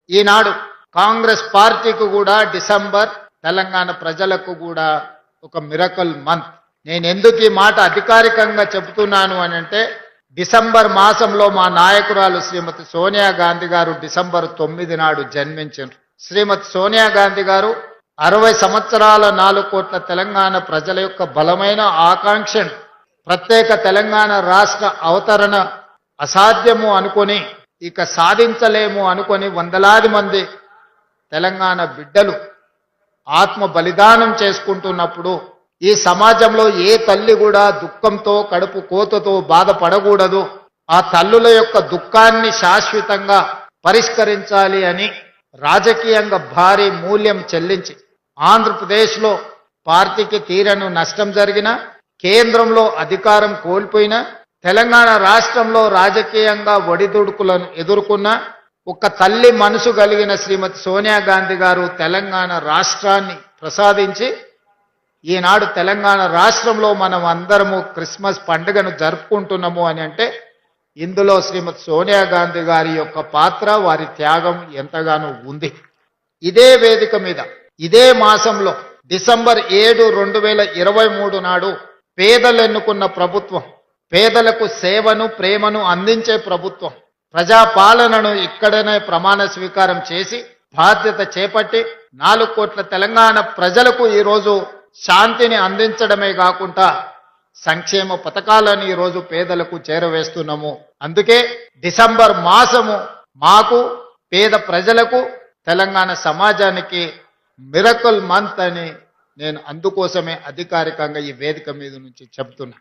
ఈనాడు కాంగ్రెస్ పార్టీకి కూడా డిసెంబర్ తెలంగాణ ప్రజలకు కూడా ఒక మిరకల్ మంత్. నేను ఎందుకు ఈ మాట అధికారికంగా చెబుతున్నాను అని అంటే, డిసెంబర్ మాసంలో మా నాయకురాలు శ్రీమతి సోనియా గాంధీ గారు డిసెంబర్ 9 నాడు జన్మించారు. శ్రీమతి సోనియా గాంధీ గారు 60 సంవత్సరాల 4 కోట్ల తెలంగాణ ప్రజల యొక్క బలమైన ఆకాంక్షను, ప్రత్యేక తెలంగాణ రాష్ట్ర అవతరణ అసాధ్యము అనుకొని, ఇక సాధించలేము అనుకొని వందలాది మంది తెలంగాణ బిడ్డలు ఆత్మ బలిదానం చేసుకుంటున్నప్పుడు, ఈ సమాజంలో ఏ తల్లి కూడా దుఃఖంతో కడుపు కోతతో బాధపడకూడదు, ఆ తల్లుల యొక్క దుఃఖాన్ని శాశ్వతంగా పరిష్కరించాలి అని రాజకీయంగా భారీ మూల్యం చెల్లించి ఆంధ్రప్రదేశ్లో పార్టీకి తీరను నష్టం జరిగిన, కేంద్రంలో అధికారం కోల్పోయిన, తెలంగాణ రాష్ట్రంలో రాజకీయంగా ఒడిదుడుకులను ఎదుర్కొన్న ఒక తల్లి మనసు కలిగిన శ్రీమతి సోనియా గాంధీ గారు తెలంగాణ రాష్ట్రాన్ని ప్రసాదించి, ఈనాడు తెలంగాణ రాష్ట్రంలో మనం అందరము క్రిస్మస్ పండుగను జరుపుకుంటున్నాము అని అంటే, ఇందులో శ్రీమతి సోనియా గాంధీ గారి యొక్క పాత్ర, వారి త్యాగం ఎంతగానో ఉంది. ఇదే వేదిక మీద ఇదే మాసంలో డిసెంబర్ 7, 2023 నాడు పేదలు ఎన్నుకున్న ప్రభుత్వం, పేదలకు సేవను ప్రేమను అందించే ప్రభుత్వం, ప్రజాపాలనను ఇక్కడనే ప్రమాణ స్వీకారం చేసి బాధ్యత చేపట్టి 4 కోట్ల తెలంగాణ ప్రజలకు ఈరోజు శాంతిని అందించడమే కాకుండా సంక్షేమ పథకాలను ఈరోజు పేదలకు చేరవేస్తున్నాము. అందుకే డిసెంబర్ మాసము మాకు, పేద ప్రజలకు, తెలంగాణ సమాజానికి మిరకల్ మంత్ అని నేను అందుకోసమే అధికారికంగా ఈ వేదిక మీద నుంచి చెప్తున్నా.